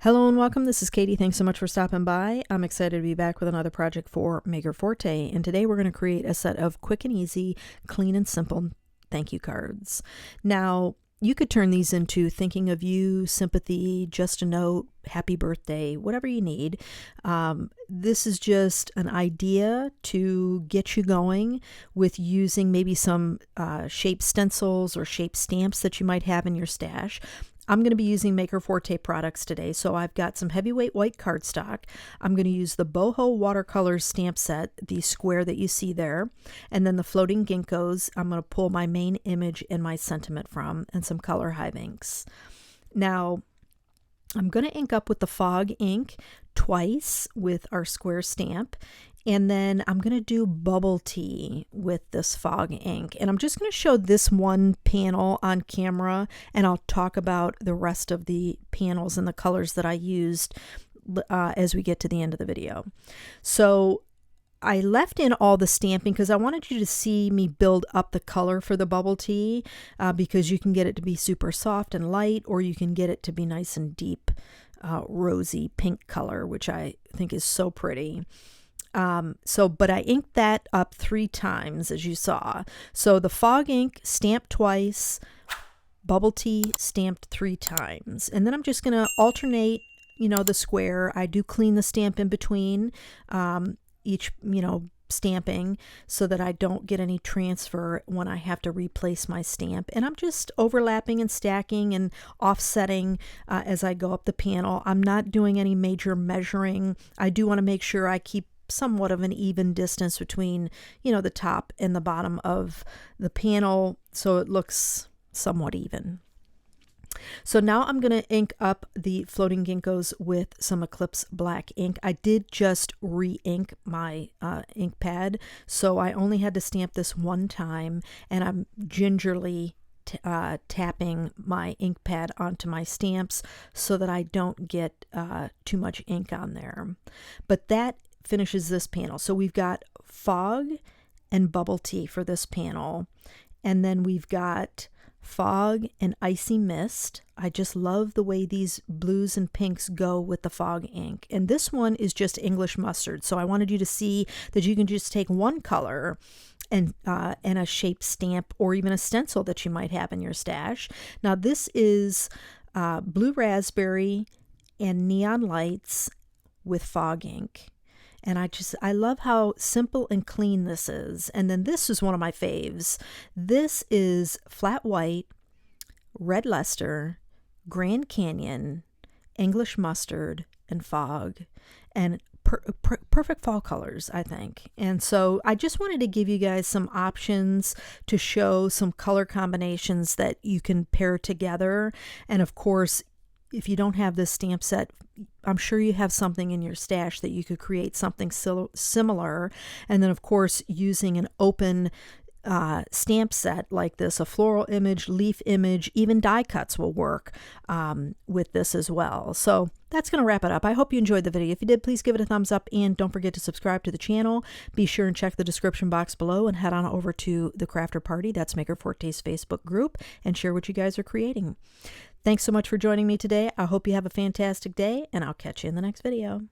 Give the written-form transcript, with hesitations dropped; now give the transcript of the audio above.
Hello and welcome. This is Katie. Thanks so much for stopping by. I'm excited to be back with another project for Maker Forte. And today we're going to create a set of quick and easy, clean and simple thank you cards. Now, you could turn these into thinking of you, sympathy, just a note, happy birthday, whatever you need. This is just an idea to get you going with using maybe some shape stencils or shape stamps that you might have in your stash. I'm going to be using Maker Forte products today, so I've got some heavyweight white cardstock. I'm going to use the Boho watercolors stamp set, the square that you see there, and then the floating ginkgos. I'm going to pull my main image and my sentiment from, and some color hive inks. Now, I'm going to ink up with the fog ink twice with our square stamp. And then I'm going to do bubble tea with this fog ink. And I'm just going to show this one panel on camera, and I'll talk about the rest of the panels and the colors that I used as we get to the end of the video. So I left in all the stamping because I wanted you to see me build up the color for the bubble tea, because you can get it to be super soft and light, or you can get it to be nice and deep, rosy pink color, which I think is so pretty. But I inked that up 3 times, as you saw. So the fog ink stamped twice, bubble tea stamped 3 times. And then I'm just going to alternate, the square. I do clean the stamp in between, each, stamping, so that I don't get any transfer when I have to replace my stamp. And I'm just overlapping and stacking and offsetting as I go up the panel. I'm not doing any major measuring. I do want to make sure I keep somewhat of an even distance between, the top and the bottom of the panel, so it looks somewhat even. So now I'm going to ink up the floating ginkgos with some Eclipse black ink. I did just re-ink my ink pad, so I only had to stamp this one time, and I'm gingerly tapping my ink pad onto my stamps so that I don't get too much ink on there. But that finishes this panel. So we've got fog and bubble tea for this panel, and then we've got fog and icy mist. I just love the way these blues and pinks go with the fog ink. And this one is just English mustard, so I wanted you to see that you can just take one color and a shape stamp or even a stencil that you might have in your stash. Now this is blue raspberry and neon lights with fog ink. And I love how simple and clean this is. And then this is one of my faves. This is flat white, red luster, Grand Canyon, English mustard, and fog. And perfect fall colors, I think. And so I just wanted to give you guys some options to show some color combinations that you can pair together. And of course, if you don't have this stamp set, I'm sure you have something in your stash that you could create something similar. And then, of course, using an open stamp set like this, a floral image, leaf image, even die cuts will work with this as well. So that's going to wrap it up. I hope you enjoyed the video. If you did, please give it a thumbs up, and don't forget to subscribe to the channel. Be sure and check the description box below and head on over to the Crafter Party. That's Maker Forte's Facebook group, and share what you guys are creating. Thanks so much for joining me today. I hope you have a fantastic day, and I'll catch you in the next video.